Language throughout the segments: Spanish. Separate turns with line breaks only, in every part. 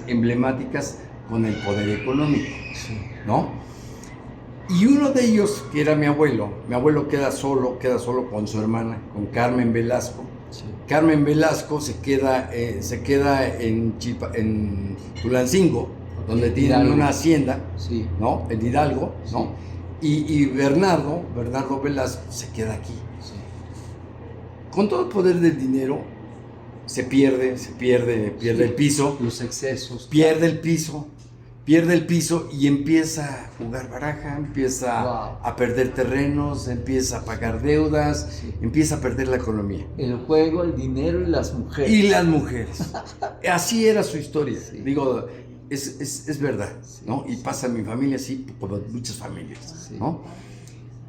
emblemáticas con el poder económico,
Sí.
¿no? Y uno de ellos, que era mi abuelo queda solo con su hermana, con Carmen Velasco.
Sí.
Carmen Velasco se queda en Tulancingo, donde tienen
Hidalgo.
una hacienda,
Sí.
¿no? En Hidalgo, ¿no?
Sí.
Y Bernardo Velasco se queda aquí.
Sí.
Con todo el poder del dinero, se pierde
Sí.
el piso.
Los excesos.
Pierde el piso y empieza a jugar baraja, empieza a perder terrenos, empieza a pagar deudas,
Sí.
empieza a perder la economía.
El juego, el dinero y las mujeres.
Y las mujeres. Así era su historia.
Sí.
Digo, es verdad,
Sí,
¿no? Y
sí.
pasa en mi familia así, como en muchas familias,
Sí.
¿no?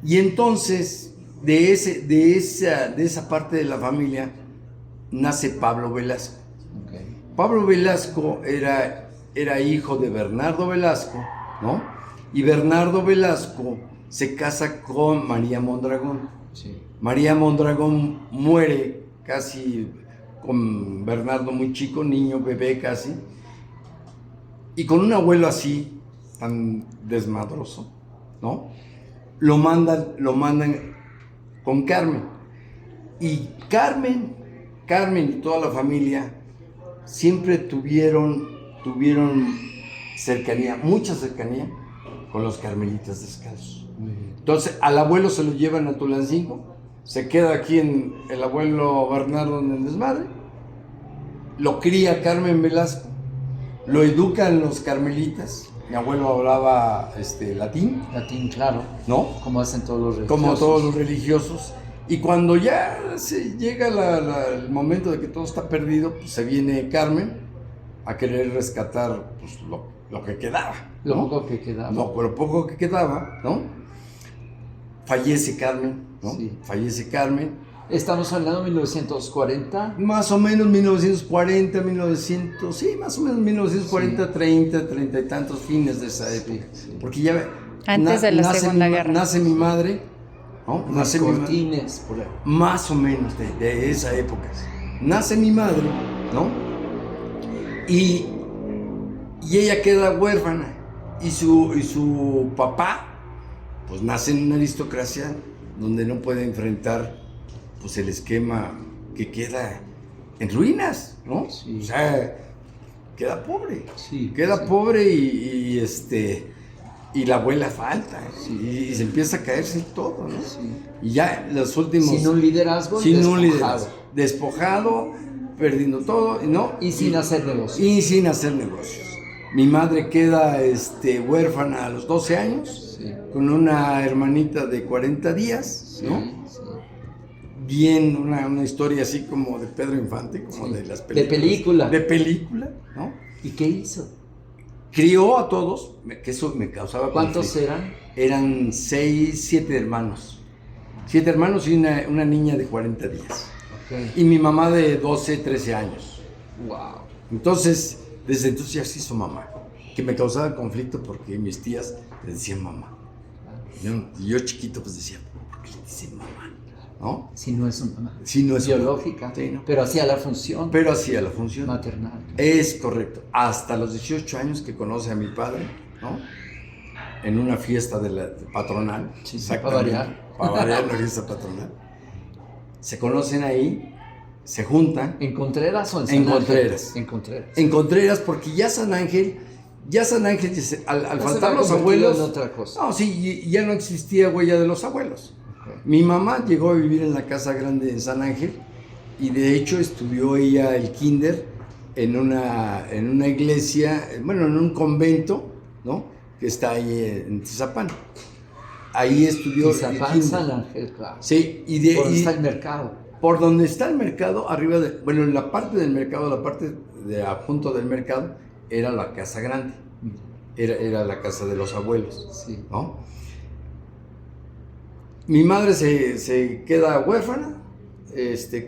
Y entonces, de esa parte de la familia, nace Pablo Velasco.
Okay.
Pablo Velasco era hijo de Bernardo Velasco, ¿no? Y Bernardo Velasco se casa con María Mondragón.
Sí.
María Mondragón muere casi con Bernardo muy chico, niño, bebé casi. Y con un abuelo así, tan desmadroso, ¿no? Lo mandan con Carmen. Y Carmen y toda la familia siempre tuvieron cercanía, mucha cercanía con los carmelitas descalzos. Entonces al abuelo se lo llevan a Tulancingo, se queda aquí el abuelo Bernardo en el desmadre, lo cría Carmen Velasco, lo educan los carmelitas. Mi abuelo hablaba latín,
Claro.
¿no?
Como hacen todos los religiosos.
Como todos los religiosos. Y cuando ya se llega el momento de que todo está perdido, pues se viene Carmen a querer rescatar pues, lo que quedaba, ¿no?
Lo poco que quedaba.
No, pero poco que quedaba, ¿no? Fallece Carmen, ¿no?
Sí.
Fallece Carmen.
Estamos hablando de 1940.
Más o menos 1940, sí, más o menos 1940,
Sí.
30 y tantos fines de esa época.
Sí, sí.
Porque ya
Antes de la Segunda Guerra.
Nace mi madre, ¿no?
Las cortines, por ahí.
Más o menos de esa época. Nace mi madre, ¿no? Y ella queda huérfana. Y su papá, pues nace en una aristocracia donde no puede enfrentar pues el esquema que queda en ruinas, ¿no?
Sí.
O sea, queda pobre.
Sí,
Queda
sí.
pobre y la abuela falta.
Sí.
Y se empieza a caerse todo, ¿no?
Sí.
Y ya los últimos...
Sin un liderazgo,
despojado, perdiendo todo, ¿no?
Y sin hacer negocios.
Y sin hacer negocios. Mi madre queda huérfana a los 12 años,
Sí.
con una hermanita de 40 días,
Sí,
¿no?
sí.
Bien, una historia así como de Pedro Infante, como
Sí.
de las
De película.
De película, ¿no?
¿Y qué hizo?
Crió a todos, que eso me causaba
¿Cuántos
conflicto.
eran?
Eran 7 hermanos. 7 hermanos y una niña de 40 días.
Okay.
Y mi mamá de 12, 13 años.
Wow.
Entonces, desde entonces ya se hizo mamá. Que me causaba conflicto porque mis tías le decían mamá. Yo chiquito pues decía, ¿por qué le dicen mamá? ¿No?
Si no es una mamá.
Si no es
biológica.
Sí, ¿no?
Pero hacía la función.
Pero hacía la función.
Maternal.
Es correcto. Hasta los 18 años que conoce a mi padre, ¿no? En una fiesta patronal.
Sí, para variar.
Para variar, una fiesta patronal. Se conocen ahí, se juntan.
¿En Contreras o en San
En
Ángel?
Contreras.
En Contreras.
En Contreras, porque ya San Ángel, al faltar
se
los
había convertido
abuelos.
en otra cosa.
No, sí, ya no existía huella de los abuelos.
Okay.
Mi mamá llegó a vivir en la casa grande en San Ángel y de hecho estudió ella el kinder en una iglesia, bueno, en un convento, ¿no? Que está ahí en Tizapán. Ahí estudió
Tizapán, San Ángel, claro.
Sí,
Por donde está el mercado.
Por donde está el mercado, arriba en la parte del mercado, la parte de junto del mercado, era la casa grande. Era la casa de los abuelos,
Sí.
¿no? Mi madre se queda huérfana,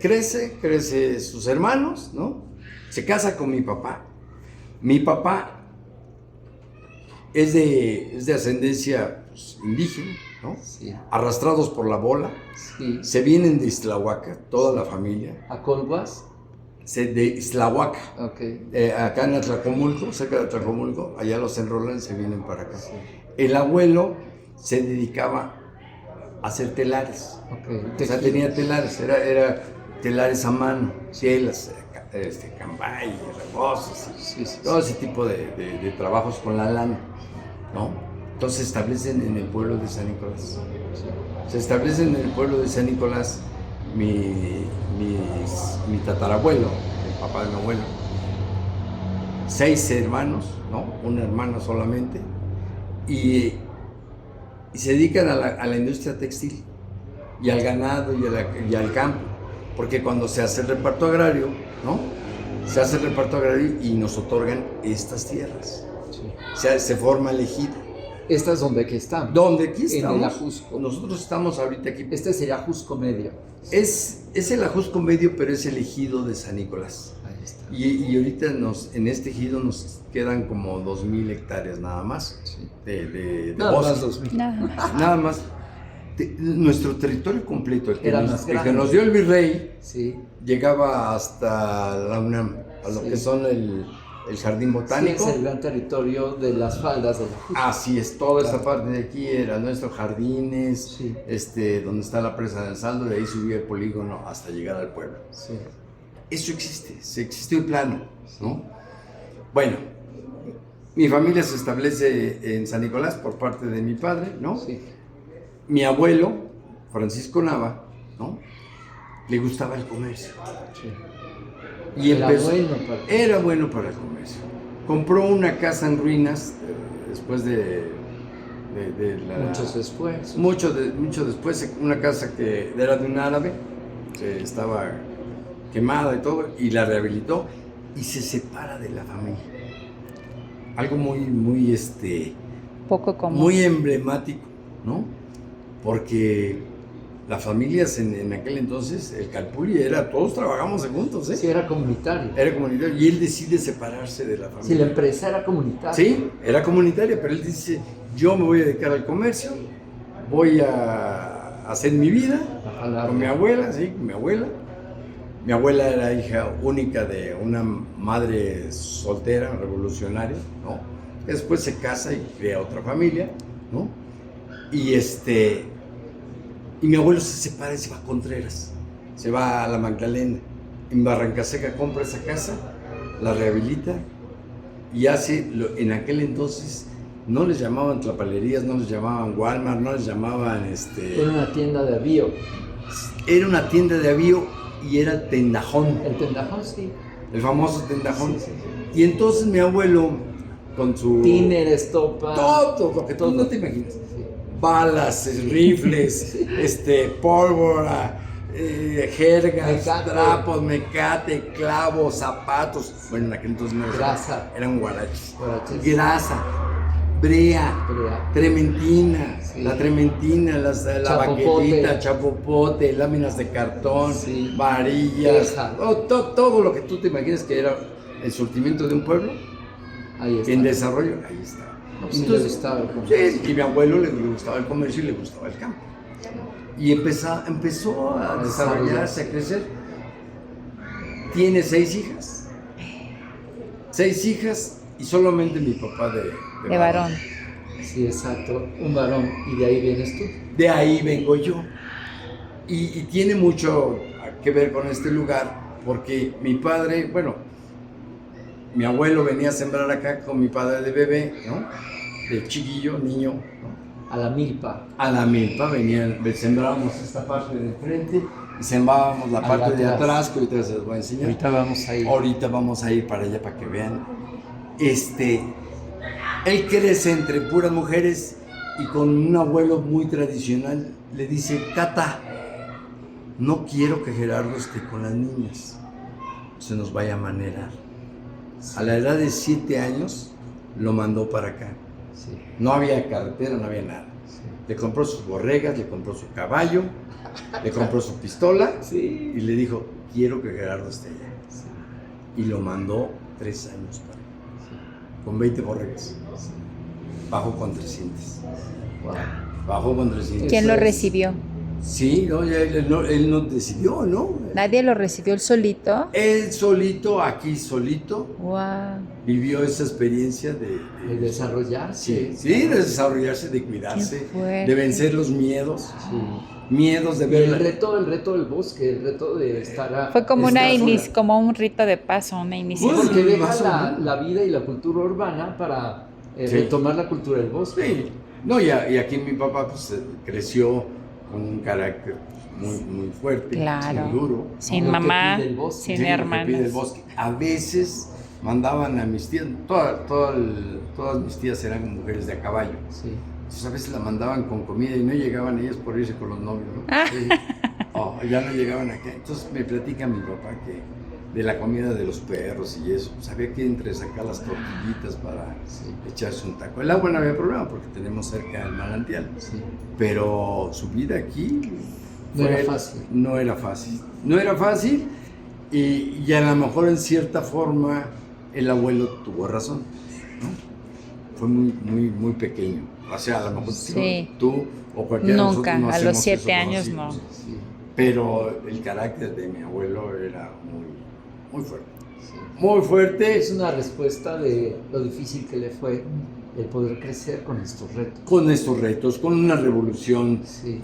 crece sus hermanos, ¿no? Se casa con mi papá. Mi papá es de ascendencia pues, indígena, ¿no?
Sí.
Arrastrados por la bola.
Sí.
Se vienen de Islahuaca, toda la familia.
¿A Colguas?
de Islahuaca.
Ok.
Acá en Atlacomulco, cerca de Atlacomulco, allá los enrolan, se vienen para acá. El abuelo se dedicaba a hacer telares.
Ok.
O sea, tenía telares, era telares a mano, telas, cambay, rebozos,
Sí, sí,
todo ese tipo de trabajos con la lana, ¿no? Entonces se establecen en el pueblo de San Nicolás. Se establecen en el pueblo de San Nicolás mi tatarabuelo, el papá de mi abuelo, 6 hermanos, ¿no? Una hermana solamente, y se dedican a la industria textil y al ganado y al campo, porque cuando se hace el reparto agrario, ¿no? Se hace el reparto agrario y nos otorgan estas tierras.
Sí.
O sea, se forma el ejido.
¿Esta es donde aquí estamos?
¿Dónde aquí estamos?
En el Ajusco.
Nosotros estamos ahorita aquí.
Este sería Ajusco Medio.
Es el Ajusco Medio, pero es el ejido de San Nicolás.
Ahí está.
Y ahorita en este ejido nos quedan como 2,000 hectáreas nada más
Sí.
de
Nada
bosque.
más 2000.
Nada más.
Nada más. Nuestro territorio completo, el
Era más
que
grande.
nos dio el virrey,
Sí.
llegaba hasta la UNAM, a lo
Sí.
que son el jardín
Sí,
botánico.
es el gran territorio de las faldas del Ajusco.
Así es, toda esta parte de aquí era nuestros jardines,
Sí.
donde está la presa del Saldo, de ahí subía el polígono hasta llegar al pueblo.
Sí.
Eso existe, se existió el plano, ¿no? Bueno, mi familia se establece en San Nicolás por parte de mi padre, ¿no?
Sí.
Mi abuelo, Francisco Nava, ¿no? Le gustaba el comercio.
Sí.
Y
Era bueno para-
Era bueno para el comercio. Compró una casa en ruinas después de la...
Muchos después.
Mucho después, una casa que era de un árabe, que estaba quemada y todo, y la rehabilitó, y se separa de la familia. Algo muy
Poco común.
muy emblemático, ¿no? Porque las familias en aquel entonces, el Calpulli todos trabajamos juntos, ¿eh?
Sí, era comunitario.
Era comunitario, y él decide separarse de la familia.
Sí, la empresa era comunitaria.
Sí, era comunitaria, pero él dice, yo me voy a dedicar al comercio, voy a hacer mi vida
Ojalá.
con mi abuela, sí, con mi abuela. Mi abuela era hija única de una madre soltera, revolucionaria, ¿no? Después se casa y crea otra familia, ¿no? Y mi abuelo se separa y se va a Contreras, se va a la Magdalena. En Barrancaseca compra esa casa, la rehabilita y en aquel entonces no les llamaban tlapalerías, no les llamaban Walmart, no les llamaban
Era una tienda de avío.
Era una tienda de avío y era tendajón,
El tendajón, sí.
el famoso tendajón.
Sí, sí, sí.
Y entonces mi abuelo con su...
Tiner, estopa.
Todo, lo que tú no te imaginas. Balas, rifles, pólvora, jergas,
Mecate.
trapos, mecate, clavos, zapatos. Bueno, en aquel entonces no era
Grasa.
eran guaraches.
Guaraches.
Grasa, brea,
Brea.
trementina,
Sí.
la trementina, la
Chapopote.
baquetita, chapopote, láminas de cartón,
Sí.
varillas,
Teja.
todo lo que tú te imaginas que era el surtimiento de un pueblo
Ahí está.
en desarrollo, ahí está.
No, sí le gustaba el comercio.
Sí, y mi abuelo le gustaba el comercio y le gustaba el campo. Y empezó a desarrollarse, a crecer. Tiene 6 hijas. 6 hijas y solamente mi papá
De varón.
Sí, exacto. Un varón. Y de ahí vienes tú.
De ahí vengo yo. Y tiene mucho que ver con este lugar, porque mi padre, mi abuelo venía a sembrar acá con mi padre de bebé, ¿no? De chiquillo, niño, ¿no?
A la milpa.
A la milpa sembrábamos esta parte de frente y sembrábamos la parte de atrás, que ahorita se les voy a enseñar.
Ahorita vamos a ir.
Ahorita vamos a ir para allá para que vean. Él crece entre puras mujeres y con un abuelo muy tradicional le dice, Cata, no quiero que Gerardo esté con las niñas, se nos vaya a manerar. A la edad de 7 años lo mandó para acá.
Sí.
No había carretera, no había nada.
Sí.
Le compró sus borregas, le compró su caballo, le compró su pistola
Sí.
y le dijo, quiero que Gerardo esté allá.
Sí.
Y lo mandó 3 años para acá, con 20 borregas. Bajó con 300.
Wow.
Bajó con 300.
¿Quién
Eso
lo
es.
recibió?
Sí, no, él no decidió, ¿no?
Nadie lo recibió él solito.
Él solito, aquí solito,
Wow.
vivió esa experiencia
De desarrollarse.
sí, de desarrollarse, de cuidarse,
Qué fuerte.
de vencer los miedos,
Sí.
miedos de
Y
ver
el reto del bosque, el reto de estar
Fue como
Estar sola.
como un rito de paso, una
Sí,
iniciación.
porque deja
Más o menos.
la vida y la cultura urbana para
Sí.
retomar la cultura del bosque.
Sí, no, y aquí mi papá pues creció con un carácter muy fuerte,
Claro.
muy duro.
Sin
Lo que
mamá,
pide el bosque.
sin
Sí, lo que pide el
hermanas.
bosque. A veces mandaban a mis tías, todas mis tías eran mujeres de a caballo.
Sí.
Entonces a veces la mandaban con comida y no llegaban ellas por irse con los novios, ¿no?
Ah.
Sí. Oh, ya no llegaban acá. Entonces me platica mi papá que de la comida de los perros y eso, pues había que entre sacar las tortillitas para echarse un taco. El agua no había problema porque tenemos cerca el manantial,
Sí.
pero su vida aquí
No era fácil.
No era fácil. No era fácil y a lo mejor en cierta forma el abuelo tuvo razón, ¿no? Fue muy pequeño. O sea, a lo mejor
Sí.
tú o cualquiera de
Nunca,
nosotros no
a los
hacemos
7
eso con
años
los
no.
hijos.
Sí.
Pero el carácter de mi abuelo era muy fuerte.
Sí.
Muy fuerte.
Es una respuesta de lo difícil que le fue el poder crecer con estos retos.
Con estos retos, con una revolución
Sí.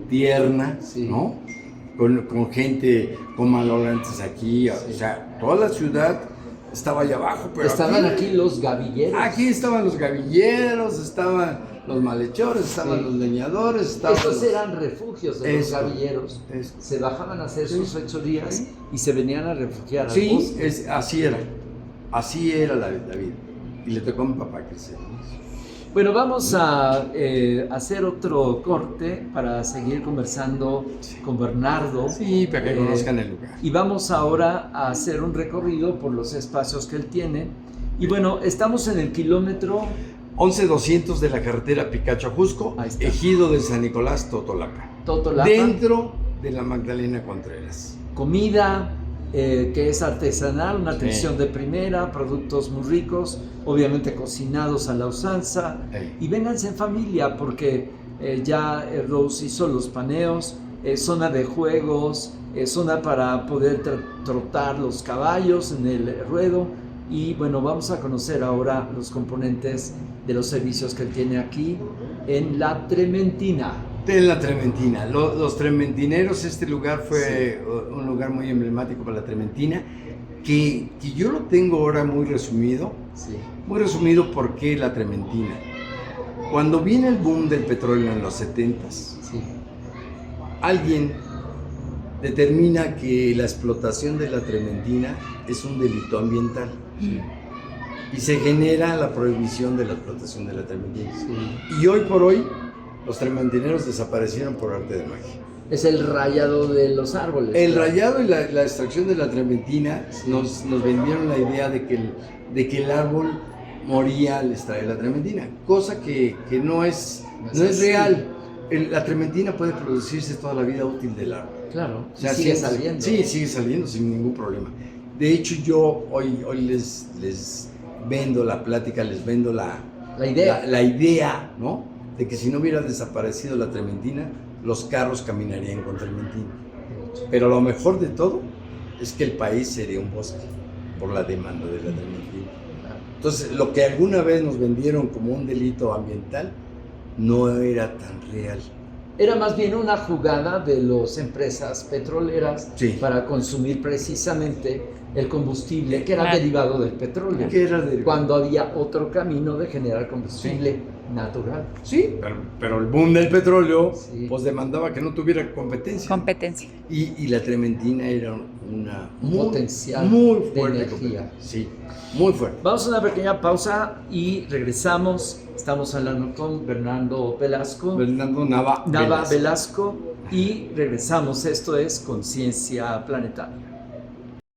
tierna,
Sí.
¿no? Con gente, con malorantes aquí,
Sí.
o sea, toda la ciudad estaba allá abajo, pero
Estaban aquí los gavilleros.
aquí estaban los gavilleros, estaban los malhechores, estaban
Sí.
los leñadores, estaban
Estos
los-
eran refugios de los
Eso.
gavilleros.
Eso.
Se bajaban a hacer sus fechorías y se venían a refugiar al
Sí,
bosque.
así era la vida. Y le tocó a mi papá crecer. ¿no?
Bueno, vamos a hacer otro corte para seguir conversando con Bernardo.
Sí, para que conozcan el lugar.
Y vamos ahora a hacer un recorrido por los espacios que él tiene. Y bueno, estamos en el kilómetro
11,200 de la carretera Picacho-Ajusco,
Ahí está.
ejido de San Nicolás, Totolapa.
Totolapa.
Dentro de la Magdalena Contreras.
Comida que es artesanal, una
Sí.
atención de primera, productos muy ricos, obviamente cocinados a la usanza.
Ey.
Y vénganse en familia porque ya Rose hizo los paneos, zona de juegos, zona para poder trotar los caballos en el ruedo. Y bueno, vamos a conocer ahora los componentes de los servicios que él tiene aquí en La Trementina.
De la Trementina. Los trementineros, este lugar fue un lugar muy emblemático para la Trementina, que yo lo tengo ahora muy resumido.
Sí.
Muy resumido, ¿por qué la Trementina? Cuando viene el boom del petróleo en los 70s,
Sí.
alguien determina que la explotación de la Trementina es un delito ambiental y se genera la prohibición de la explotación de la Trementina.
Sí.
Y hoy por hoy, los trementineros desaparecieron por arte de magia.
Es el rayado de los árboles.
El
¿verdad?
rayado y la extracción de la trementina nos vendieron la idea de que el árbol moría al extraer la trementina, cosa que no es
así.
real. La trementina puede producirse toda la vida útil del árbol.
Claro,
O sea,
sigue
sí,
saliendo.
Sí, sigue saliendo sin ningún problema. De hecho, yo hoy les vendo la plática, les vendo la
idea.
la idea, ¿no? De que si no hubiera desaparecido la trementina, los carros caminarían con trementina. Pero lo mejor de todo es que el país sería un bosque por la demanda de la trementina. Entonces, lo que alguna vez nos vendieron como un delito ambiental no era tan real.
Era más bien una jugada de las empresas petroleras
Sí.
para consumir precisamente el combustible que era
Claro.
derivado del petróleo.
¿Qué era de...
Cuando había otro camino de generar combustible natural.
Sí, pero el boom del petróleo
Sí.
pues demandaba que no tuviera competencia.
Competencia.
Y la trementina era una
Un potencial
muy
de
fuerte
energía.
competencia. Sí, muy fuerte.
Vamos a una pequeña pausa y regresamos. Estamos hablando con Bernardo Velasco.
Fernando Nava
Nava
Velasco.
Velasco y regresamos. Esto es Conciencia Planetaria.